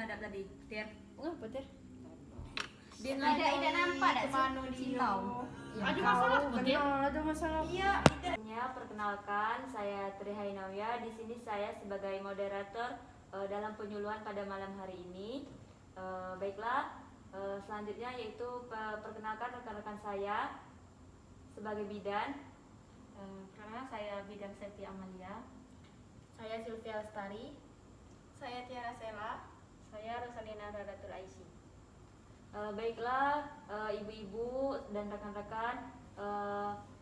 ngadap tadi? Ter. Apa Ter? Dia tidak nampak dak Kemana sih? dia? Ada masalah Kenal ada masalah. Iya, Perkenalkan, saya Tri Hainawia. Di sini saya sebagai moderator dalam penyuluhan pada malam hari ini. Baiklah, selanjutnya yaitu perkenalkan rekan-rekan saya sebagai bidan. Perkenalkan saya Bidan Seti Amalia. saya Sylvia Lestari. Saya Tiara Sela. Saya Rosalina Radatul Aisy. Baiklah, ibu-ibu dan rekan-rekan,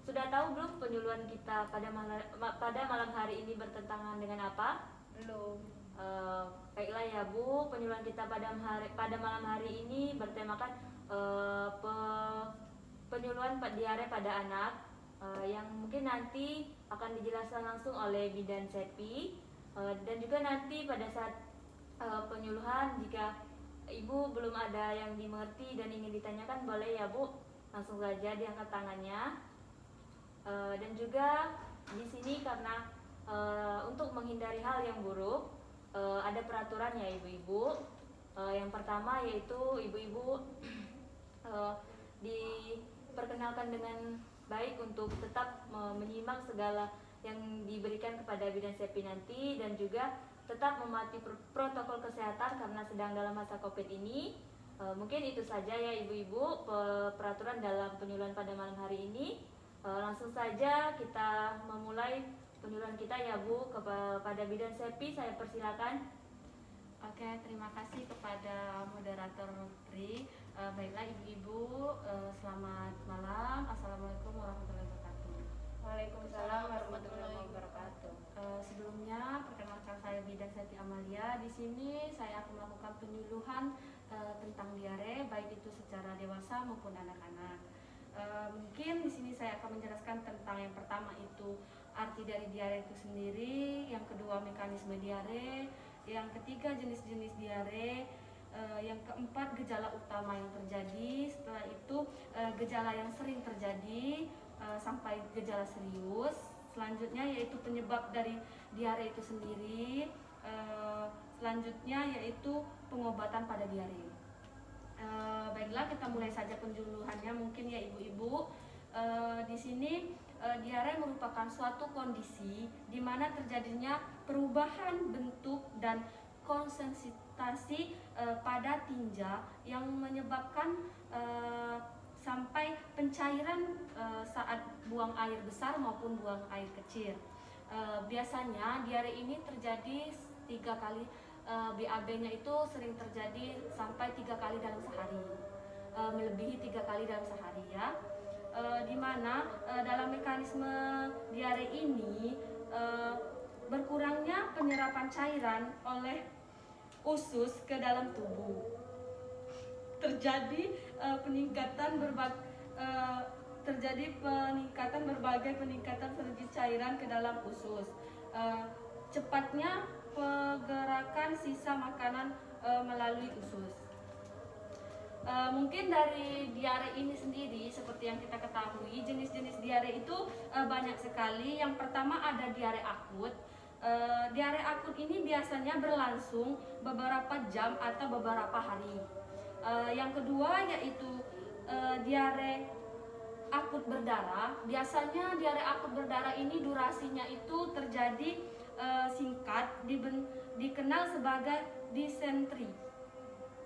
sudah tahu belum penyuluhan kita pada malam hari ini bertentangan dengan apa? Belum. Baiklah ya Bu, penyuluhan kita pada malam hari ini bertemakan penyuluhan diare pada anak, yang mungkin nanti akan dijelaskan langsung oleh Bidan Sepi, dan juga nanti pada saat penyuluhan, jika Ibu belum ada yang dimengerti dan ingin ditanyakan, boleh ya Bu, langsung saja diangkat tangannya. Dan juga di sini karena untuk menghindari hal yang buruk, ada peraturan ya ibu-ibu. Yang pertama yaitu ibu-ibu diperkenalkan dengan baik untuk tetap menyimak segala yang diberikan kepada Bidan Sepi nanti, dan juga tetap mematuhi protokol kesehatan karena sedang dalam masa COVID ini. Mungkin itu saja ya ibu-ibu peraturan dalam penyuluhan pada malam hari ini. Langsung saja kita memulai penyuluhan kita ya Bu, kepada Bidan Sepi saya persilakan. Oke, terima kasih kepada moderator Tri. Baiklah ibu-ibu, selamat malam. Assalamualaikum warahmatullahi wabarakatuh. Waalaikumsalam warahmatullahi wabarakatuh. Sebelumnya perkenalkan saya Bidan Seti Amalia. Di sini saya akan melakukan penyuluhan tentang diare, baik itu secara dewasa maupun anak-anak. Mungkin di sini saya akan menjelaskan tentang yang pertama itu arti dari diare itu sendiri, yang kedua mekanisme diare, yang ketiga jenis-jenis diare, yang keempat gejala utama yang terjadi, setelah itu gejala yang sering terjadi sampai gejala serius. Selanjutnya yaitu penyebab dari diare itu sendiri. Selanjutnya yaitu pengobatan pada diare. Baiklah, kita mulai saja penjuluhannya mungkin ya ibu-ibu. Di sini diare merupakan suatu kondisi di mana terjadinya perubahan bentuk dan konsistensi pada tinja yang menyebabkan sampai pencairan saat buang air besar maupun buang air kecil. Biasanya diare ini terjadi 3 kali, BAB-nya itu sering terjadi sampai 3 kali dalam sehari, melebihi 3 kali dalam sehari ya. Dimana dalam mekanisme diare ini berkurangnya penyerapan cairan oleh usus ke dalam tubuh. Terjadi peningkatan berbagai peningkatan energi cairan ke dalam usus. Cepatnya pergerakan sisa makanan melalui usus. Mungkin dari diare ini sendiri, seperti yang kita ketahui, jenis-jenis diare itu banyak sekali. Yang pertama ada diare akut. Diare akut ini biasanya berlangsung beberapa jam atau beberapa hari. Yang kedua yaitu diare akut berdarah. Biasanya diare akut berdarah ini durasinya itu terjadi singkat, dikenal sebagai disentri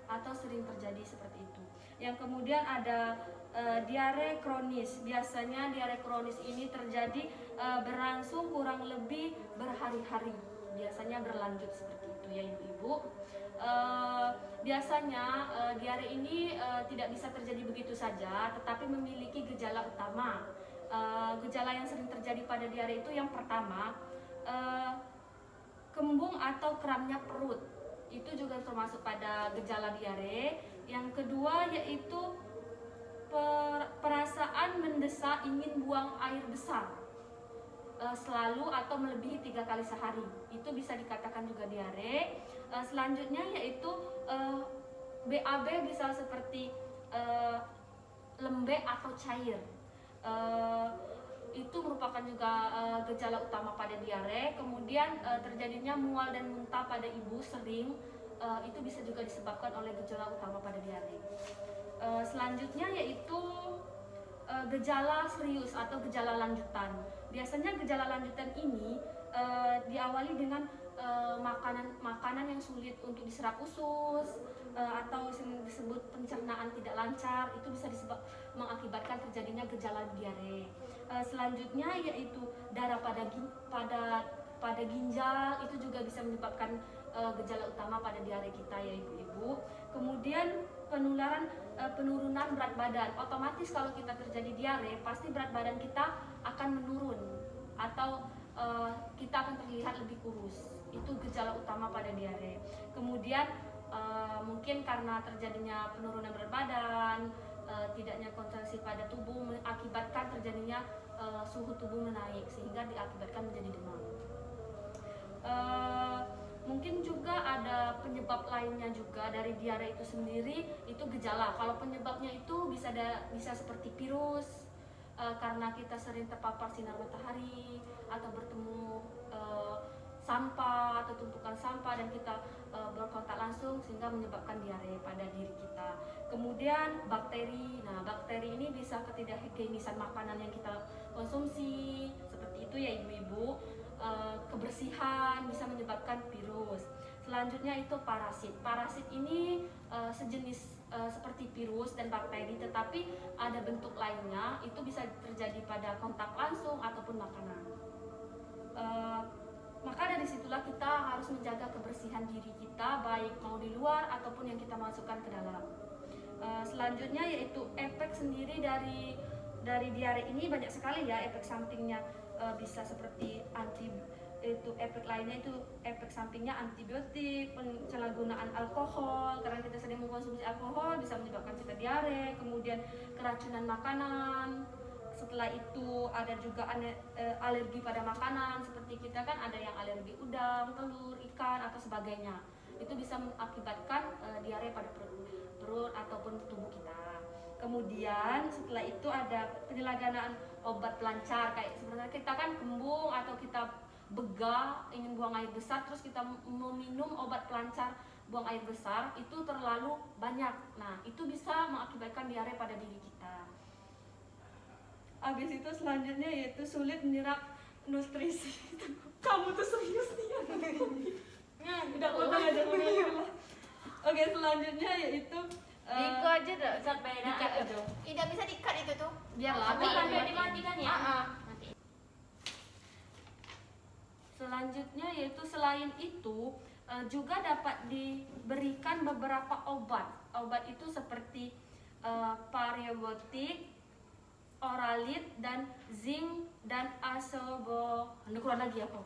atau sering terjadi seperti itu. Yang kemudian ada diare kronis. Biasanya diare kronis ini terjadi berlangsung kurang lebih berhari-hari. Biasanya berlanjut seperti itu ya ibu-ibu. Biasanya diare ini tidak bisa terjadi begitu saja, tetapi memiliki gejala utama. Gejala yang sering terjadi pada diare itu yang pertama, kembung atau kramnya perut. Itu juga termasuk pada gejala diare. Yang kedua yaitu perasaan mendesak ingin buang air besar selalu atau melebihi 3 kali sehari. Itu bisa dikatakan juga diare. Selanjutnya yaitu BAB bisa seperti lembek atau cair. Itu merupakan juga gejala utama pada diare. Kemudian terjadinya mual dan muntah pada ibu sering. itu bisa juga disebabkan oleh gejala utama pada diare. Selanjutnya yaitu gejala serius atau gejala lanjutan. Biasanya gejala lanjutan ini diawali dengan makanan yang sulit untuk diserap usus, atau yang disebut pencernaan tidak lancar, itu bisa mengakibatkan terjadinya gejala diare. Selanjutnya yaitu darah pada ginjal, itu juga bisa menyebabkan gejala utama pada diare kita ya ibu-ibu. Kemudian penurunan berat badan. Otomatis kalau kita terjadi diare, pasti berat badan kita akan menurun atau kita akan terlihat lebih kurus. Itu gejala utama pada diare. Kemudian mungkin karena terjadinya penurunan berat badan, tidaknya konsentrasi pada tubuh mengakibatkan terjadinya suhu tubuh menaik sehingga diakibatkan menjadi demam. Mungkin juga ada penyebab lainnya juga dari diare itu sendiri, itu gejala. Kalau penyebabnya itu bisa seperti virus, karena kita sering terpapar sinar matahari atau bertemu sampah atau tumpukan sampah dan kita berkontak langsung sehingga menyebabkan diare pada diri kita. Kemudian bakteri. Nah, bakteri ini bisa ketidakhigienisan makanan yang kita konsumsi, seperti itu ya ibu-ibu. Kebersihan bisa menyebabkan virus. Selanjutnya itu parasit. Parasit ini sejenis seperti virus dan bakteri, tetapi ada bentuk lainnya, itu bisa terjadi pada kontak langsung ataupun makanan. Maka dari situlah kita harus menjaga kebersihan diri kita, baik mau di luar ataupun yang kita masukkan ke dalam. Selanjutnya yaitu efek sendiri dari diare ini banyak sekali ya efek sampingnya. Bisa seperti efek lainnya itu efek sampingnya antibiotik, penyalahgunaan alkohol, karena kita sering mengkonsumsi alkohol bisa menyebabkan kita diare. Kemudian keracunan makanan. Setelah itu ada juga alergi pada makanan, seperti kita kan ada yang alergi udang, telur, ikan atau sebagainya. Itu bisa mengakibatkan diare pada perut ataupun tubuh kita. Kemudian setelah itu ada penyalahgunaan obat pelancar, kayak sebenarnya kita kan kembung atau kita begah ingin buang air besar, terus kita meminum obat pelancar buang air besar itu terlalu banyak. Nah, itu bisa mengakibatkan diare pada diri kita. Habis itu selanjutnya yaitu sulit menyerap nutrisi. Kamu tuh serius nih ya? Udah potong aja dulu. Oke, selanjutnya yaitu Diko aja dah. Bisa beda aja. Tidak bisa dikat itu tuh. biarlah. Tapi sampai dimatikan ya. Selanjutnya yaitu selain itu juga dapat diberikan beberapa obat. Obat itu seperti parebiotik, oralit dan zinc dan asobo. Anu kurang lagi apa?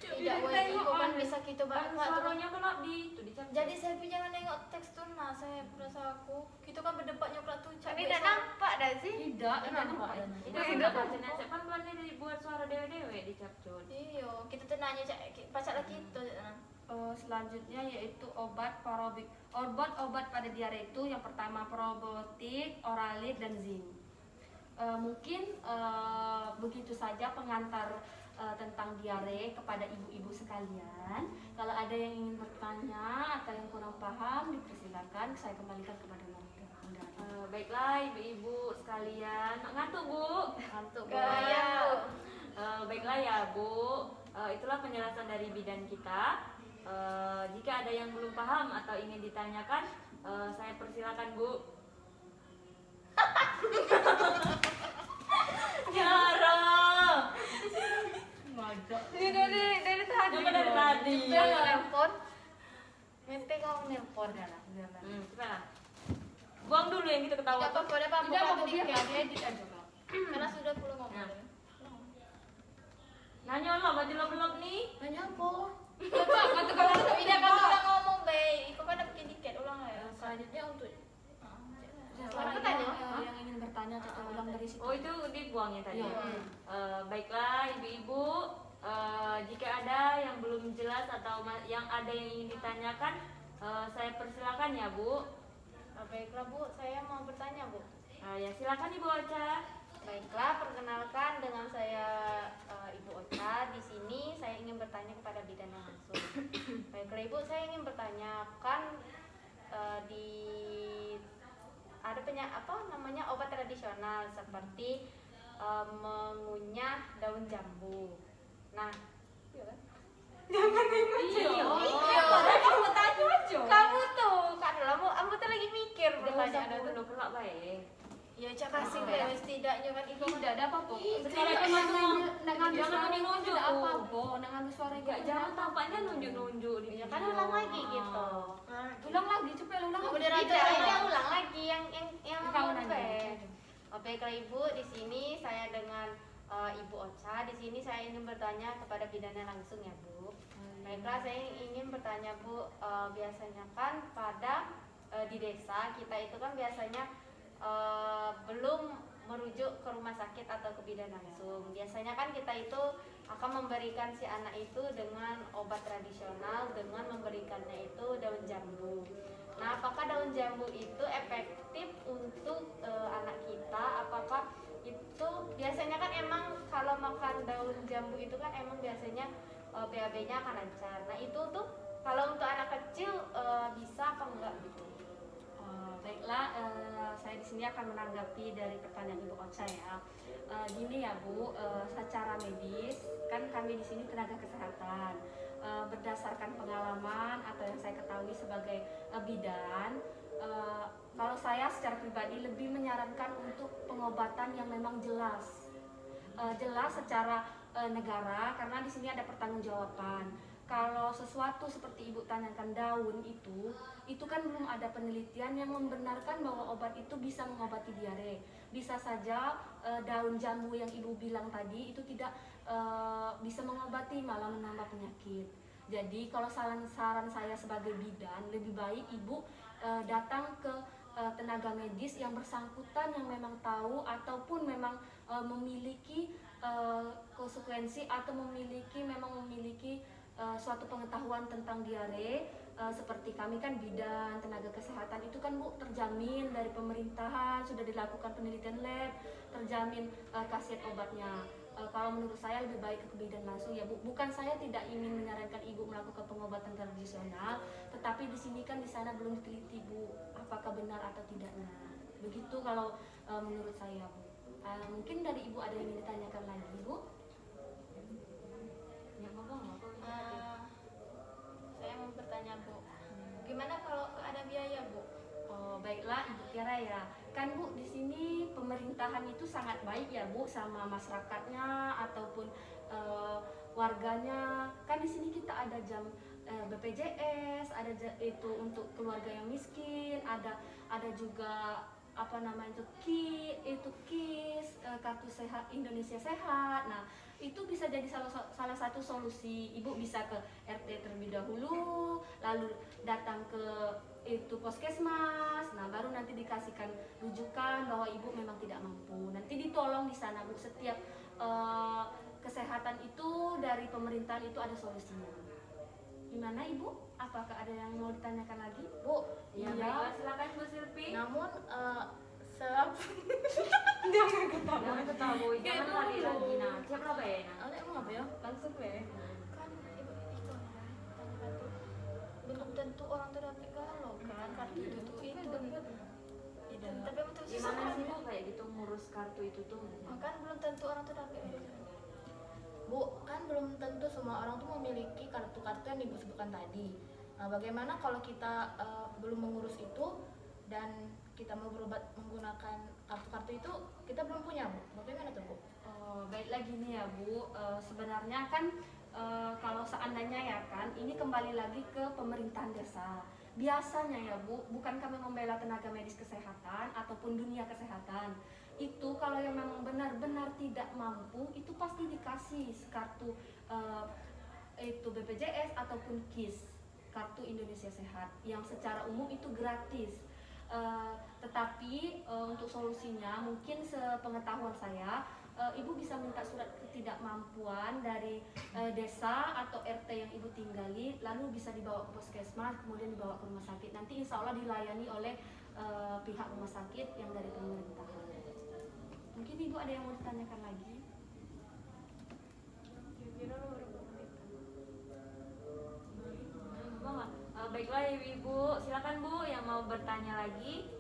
Tidak boleh Iko kan bisa gitu banget. Suaranya kelap di itu dicap. Jadi saya jangan nengok teks tuh, nah saya merasa aku kita kan berdebat nyoklat tuh. Tapi tidak nampak dah sih. Tidak nampak. Tidak nampak. Saya kan buatnya dibuat suara dewe-dewe dicapcut. Iya, kita tuh nanya pacar lagi itu. Selanjutnya yaitu obat pada diare itu yang pertama probiotik, oralit dan zinc. Mungkin begitu saja pengantar tentang diare kepada ibu-ibu sekalian. Kalau ada yang ingin bertanya atau yang kurang paham, dipersilakan saya kembalikan kepada mereka. Baiklah ibu-ibu sekalian. Ngantuk Bu? Ngantuk Gaya. Baiklah ya Bu. Itulah penjelasan dari bidan kita. Jika ada yang belum paham atau ingin ditanyakan, saya persilakan Bu. Tiara. Ini dari tadi. Coba dari tadi. Dia nggak nelpon. Mente kamu nelpon dah lah. Coba lah. Buang dulu yang kita ketawa. Tidak apa-apa, Tidak apa-apa, biar dikat. dia edit aja Kak. Karena sudah puluh ngomong. Nah. Nanya lah baju belum nih. Nanya apa? Kata kalau Tidak kan ulang ngomong baik. Iko kan bikin tiket ulang ya. selanjutnya untuk Sekarang tanya. yang ingin bertanya atau ulang dari situ. Oh itu dibuangnya tadi. Iya. Baiklah ibu-ibu, jika ada yang belum jelas atau yang ada yang ingin ditanyakan, saya persilakan ya Bu. Baiklah Bu, saya mau bertanya Bu. Ya silakan Ibu Ocha. Baiklah, perkenalkan dengan saya Ibu Ocha. Di sini saya ingin bertanya kepada bidannya langsung. Baiklah Ibu, saya ingin bertanyakan di ada obat tradisional seperti mengunyah daun jambu. Nah, Kamu tanya aja. kamu tuh kan kamu tuh lagi mikir pertanyaan ada itu. tuh kelak baik. Ya cak kasih setidaknya kan Ibu Tidak ada apa-apa. Secara teman-teman, Dengan jangan suara nunjuk. tidak apa-apa. Dengan suara Enggak jangan tampaknya nunjuk-nunjuk di ya kan ulang lagi gitu. Ulang lagi, coba ulang Aku lagi. udah rada ulang lagi yang Kamu mau nanya. Baiklah Ibu, di sini saya dengan Ibu Ocha. Di sini saya ingin bertanya kepada bidannya langsung ya Bu. Baiklah, saya ingin bertanya Bu, biasanya kan pada di desa kita itu kan biasanya belum merujuk ke rumah sakit atau ke bidan langsung. Biasanya kan kita itu akan memberikan si anak itu dengan obat tradisional dengan memberikannya itu daun jambu. Nah, apakah daun jambu itu efektif untuk anak kita? Apakah itu biasanya kan emang kalau makan daun jambu itu kan emang biasanya BAB-nya akan lancar. Nah, itu tuh kalau untuk anak kecil bisa apa enggak gitu? Baiklah, saya di sini akan menanggapi dari pertanyaan Ibu Ocha ya. Gini ya Bu, secara medis kan kami di sini tenaga kesehatan. Berdasarkan pengalaman atau yang saya ketahui sebagai bidan, kalau saya secara pribadi lebih menyarankan untuk pengobatan yang memang jelas, jelas secara negara, karena di sini ada pertanggungjawaban. Kalau sesuatu seperti Ibu tanyakan daun itu kan belum ada penelitian yang membenarkan bahwa obat itu bisa mengobati diare. Bisa saja daun jambu yang Ibu bilang tadi itu tidak bisa mengobati, malah menambah penyakit. Jadi kalau saran saya sebagai bidan, lebih baik Ibu datang ke tenaga medis yang bersangkutan, yang memang tahu ataupun memang memiliki konsekuensi atau memiliki suatu pengetahuan tentang diare. Seperti kami kan bidan tenaga kesehatan itu kan Bu terjamin dari pemerintahan, sudah dilakukan penelitian lab, terjamin khasiat obatnya. Kalau menurut saya lebih baik ke bidan langsung ya Bu. Bukan saya tidak ingin menyarankan Ibu melakukan pengobatan tradisional, tetapi di sini kan di sana belum diteliti Bu apakah benar atau tidaknya. Begitu kalau menurut saya Bu. Mungkin dari Ibu ada yang ingin ditanyakan lagi Bu? Yang ngomong apa? Saya mau bertanya Bu, gimana kalau ada biaya Bu? Oh, baiklah Ibu Tiara ya. Kan Bu di sini pemerintahan itu sangat baik ya Bu sama masyarakatnya ataupun warganya. Kan di sini kita ada jam BPJS, ada itu untuk keluarga yang miskin, ada juga KIS, kartu sehat Indonesia Sehat. Nah, itu bisa jadi salah satu solusi. Ibu bisa ke RT terlebih dahulu, lalu datang ke itu puskesmas. Nah, baru nanti dikasihkan rujukan bahwa ibu memang tidak mampu. Nanti ditolong di sana Bu. Setiap kesehatan itu dari pemerintahan itu ada solusinya. Gimana Ibu? Apakah ada yang mau ditanyakan lagi? Bu, Ya, baiklah, silakan Bu Silvi. namun Jangan ketawa, jangan lari lagi. Nah, siap lah Bay. Nah, emang apa ya? langsung Bay. Kan ibu itu tanya tuh belum tentu orang tuh dapat galau kan kartu itu tapi betul Gimana sih Bu kayak gitu ngurus kartu itu tuh? kan belum tentu orang tuh dapat Bu, kan belum tentu semua orang tuh memiliki kartu-kartu yang Ibu sebutkan tadi. Nah, bagaimana kalau kita belum mengurus itu dan kita mau berobat menggunakan kartu-kartu itu kita belum punya Bu? Bagaimana tuh Bu? Baiklah gini ya Bu, sebenarnya kan kalau seandainya ya kan, ini kembali lagi ke pemerintahan desa. Biasanya ya Bu, bukan kami membela tenaga medis kesehatan ataupun dunia kesehatan. Itu kalau yang memang benar-benar tidak mampu, itu pasti dikasih kartu itu BPJS ataupun KIS, kartu Indonesia Sehat, yang secara umum itu gratis. Tetapi untuk solusinya mungkin sepengetahuan saya, Ibu bisa minta surat ketidakmampuan dari desa atau RT yang Ibu tinggali, lalu bisa dibawa ke puskesmas, kemudian dibawa ke rumah sakit. Nanti insya Allah dilayani oleh pihak rumah sakit yang dari pemerintahan. Mungkin Ibu ada yang mau ditanyakan lagi? Kira-kira berapa menit? Baiklah Ibu, silakan Bu yang mau bertanya lagi.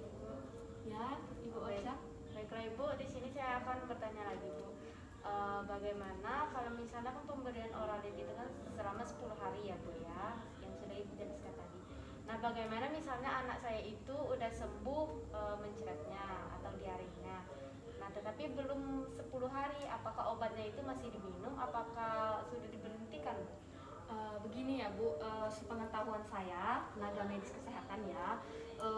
Ya, Ibu Ocha. Baiklah Ibu, di sini saya akan bertanya lagi Bu. Bagaimana kalau misalnya kan pemberian Oralin itu kan selama 10 hari ya Bu ya, yang sudah Ibu jelaskan tadi. Nah bagaimana misalnya anak saya itu udah sembuh mencretnya atau diarenya. Nah tetapi belum 10 hari, apakah obatnya itu masih diminum, apakah sudah diberhentikan Bu? Begini ya Bu, sepengetahuan saya, tenaga medis kesehatan ya,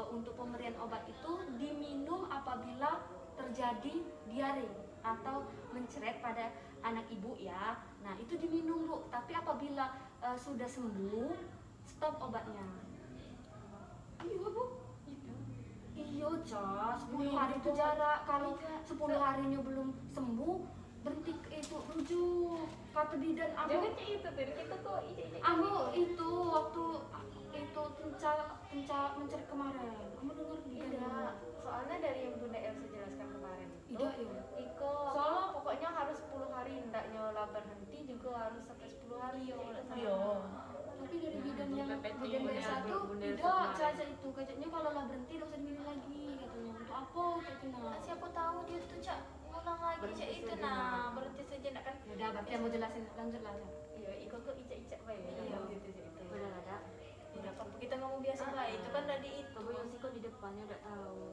untuk pemberian obat itu diminum apabila terjadi diare atau mencret pada anak ibu ya. Nah itu diminum Bu, tapi apabila sudah sembuh, stop obatnya. Iya Bu? Iya Ca, 10 hari itu jarak. Kalau 10 harinya belum sembuh, berhenti itu rujuk. Kata bidan Jangan itu tadi kita kok itu waktu itu kencang mencari kemarin. Kamu dengar Tidak, soalnya dari yang Bunda Elsa jelaskan kemarin itu Tidak ya. Iko Soalnya- pokoknya harus 10 hari, tidak nyola berhenti juga harus sampai 10 hari ya. Tapi dari bidan yang PPT bidan Bunda biasa tuh Bunda tidak kemarin. caca itu kayaknya kalau lah berhenti tidak usah diminum lagi katanya. Untuk apa kayaknya? Siapa tahu dia tuh Cak ngulang lagi Berhenti Cak itu sejenak. nah berhenti sejenak kan. Ya udah berarti yang mau jelasin lanjut lah. Ca. Iya, Iko kok icak-icak baik ya. Iya. Gitu itu. Udah ada. Tidak apa kita ngomong biasa lah itu kan tadi itu. Kamu yang sih kok di depannya udah tahu.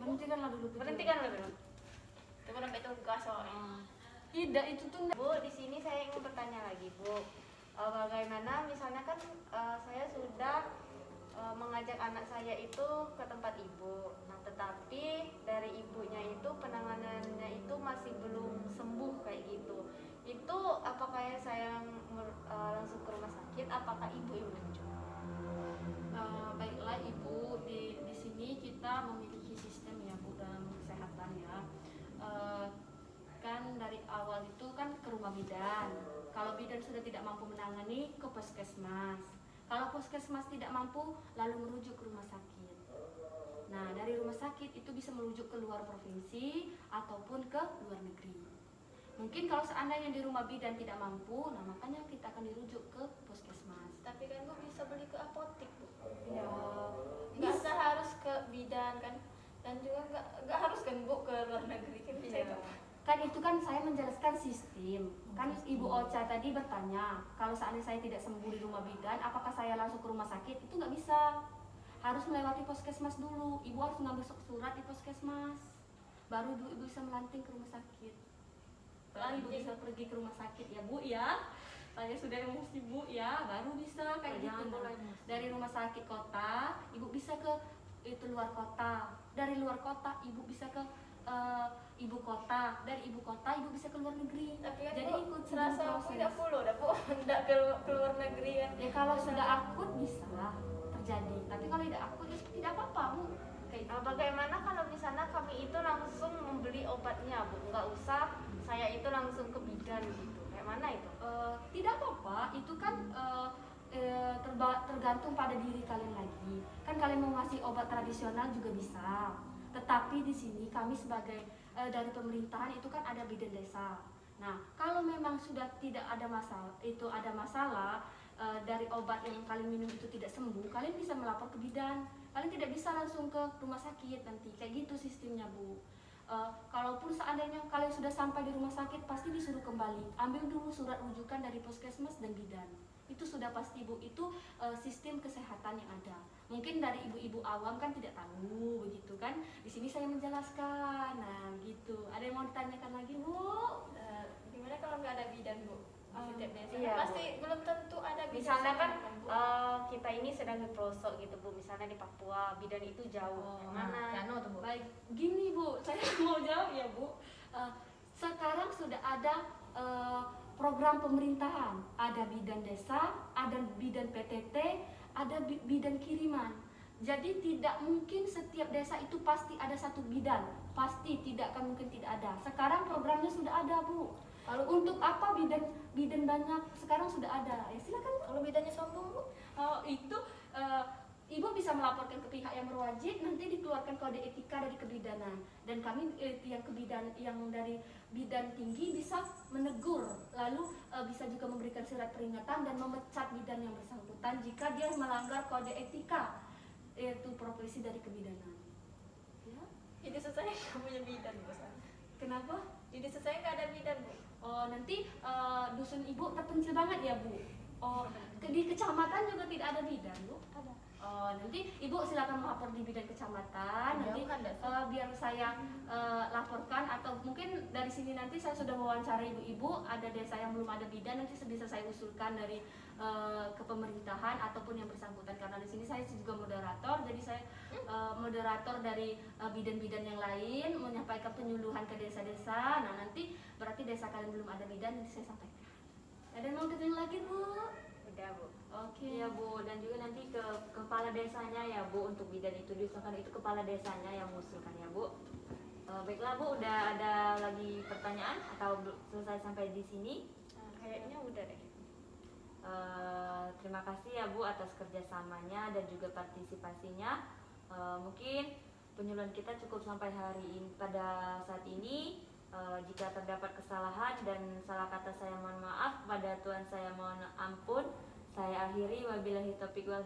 Berhentikanlah dulu. kecil. Berhentikan dulu. Itu kan sampai tugas soalnya. Tidak itu tuh enggak. Bu, di sini saya ingin bertanya lagi, Bu. Bagaimana misalnya kan saya sudah mengajak anak saya itu ke tempat ibu. Nah, tetapi dari ibunya itu penanganannya itu masih belum sembuh kayak gitu. Itu apakah saya langsung ke rumah sakit? Apakah ibu yang merujuk? Baiklah Ibu, di sini kita memiliki sistem ya Bu dalam kesehatan ya. Kan dari awal itu kan ke rumah bidan. Kalau bidan sudah tidak mampu menangani, ke puskesmas. Kalau puskesmas tidak mampu, lalu merujuk ke rumah sakit. Nah dari rumah sakit itu bisa merujuk ke luar provinsi ataupun ke luar negeri. Mungkin kalau seandainya di rumah bidan tidak mampu, nah makanya kita akan dirujuk ke puskesmas. Tapi kan Bu bisa beli ke apotek Bu. Ya, Nggak usah harus ke bidan kan. Dan juga nggak harus kan Bu ke luar negeri kan bisa itu. kan itu kan saya menjelaskan sistem. Kan Ibu Ocha tadi bertanya, kalau seandainya saya tidak sembuh di rumah bidan, apakah saya langsung ke rumah sakit? Itu nggak bisa. Harus melewati puskesmas dulu. Ibu harus mengambil surat di puskesmas. Baru Ibu bisa melanting ke rumah sakit. Setelah Ibu bisa pergi ke rumah sakit ya Bu ya. Saya sudah emosi Bu ya, baru bisa kayak Jangan gitu. mulai emosi. Dari rumah sakit kota, Ibu bisa ke itu luar kota. Dari luar kota, Ibu bisa ke ibu kota. Dari ibu kota, Ibu bisa ke luar negeri. Tapi kan Jadi Bu ikut serasa semua aku tidak proses. full dah Bu. Tidak ke luar negeri kan. Ya kalau sudah akut bisa terjadi. Tapi kalau tidak akut ya tidak apa-apa Bu. Kayak gitu. Bagaimana kalau misalnya kami itu langsung membeli obatnya, Bu? Nggak usah saya itu langsung ke bidan gitu. Kayak mana itu? Tidak apa-apa, itu kan tergantung pada diri kalian lagi. Kan kalian mau ngasih obat tradisional juga bisa. Tetapi di sini kami sebagai dari pemerintahan itu kan ada bidan desa. Nah, kalau memang sudah tidak ada masalah, dari obat yang kalian minum itu tidak sembuh, kalian bisa melapor ke bidan. Kalian tidak bisa langsung ke rumah sakit nanti. Kayak gitu sistemnya, Bu. Kalaupun seandainya kalian sudah sampai di rumah sakit, pasti disuruh kembali. Ambil dulu surat rujukan dari puskesmas dan bidan. Itu sudah pasti Bu, itu sistem kesehatan yang ada. Mungkin dari ibu-ibu awam kan tidak tahu begitu kan. Di sini saya menjelaskan. Nah, gitu. Ada yang mau ditanyakan lagi, Bu? Gimana kalau nggak ada bidan Bu? Di setiap desa iya, Bu. pasti belum tentu ada bidan. Misalnya kan Bu. kita ini sedang di pelosok gitu, Bu. Misalnya di Papua, bidan itu jauh. Yang mana? Kano tuh Bu. Baik, gini Bu, saya mau jawab ya Bu. Sekarang sudah ada program pemerintahan, ada bidan desa, ada bidan PTT, ada bidan kiriman. Jadi tidak mungkin setiap desa itu pasti ada satu bidan, pasti tidak akan mungkin tidak ada. Sekarang programnya sudah ada Bu. Lalu untuk apa bidan banyak? Sekarang sudah ada. Ya silakan Bu. Kalau bidannya sombong Bu. Itu Ibu bisa melaporkan ke pihak yang berwajib, nanti dikeluarkan kode etika dari kebidanan, dan kami yang dari bidan tinggi bisa menegur, lalu bisa juga memberikan surat peringatan dan memecat bidan yang bersangkutan jika dia melanggar kode etika, yaitu profesi dari kebidanan. Ya, Di desa saya nggak punya bidan Bu. kenapa? Di desa saya nggak ada bidan Bu. Oh, nanti dusun ibu terpencil banget ya Bu. Oh, di kecamatan juga tidak ada bidan Bu. Ada. Oh, nanti ibu silakan melapor di bidan kecamatan. Nanti Jauh kan, Des? biar saya laporkan, atau mungkin dari sini nanti saya sudah mewawancarai ibu-ibu, ada desa yang belum ada bidan, nanti bisa saya usulkan dari ke pemerintahan ataupun yang bersangkutan, karena di sini saya juga moderator, jadi saya moderator dari bidan-bidan yang lain menyampaikan penyuluhan ke desa-desa. Nah, nanti berarti desa kalian belum ada bidan, nanti saya sampaikan. Ada yang mau ketemu lagi Bu? Udah Bu. Oke. Iya Bu, dan juga nanti ke kepala desanya ya Bu, untuk bidan itu diusulkan itu kepala desanya yang mengusulkan ya Bu. Baiklah Bu, udah ada lagi pertanyaan atau selesai sampai di sini? Kayaknya udah deh. Terima kasih ya Bu atas kerjasamanya dan juga partisipasinya. Mungkin penyuluhan kita cukup sampai hari ini pada saat ini. Jika terdapat kesalahan dan salah kata saya mohon maaf, pada Tuhan saya mohon ampun. Saya akhiri, wabillahi taufiq wal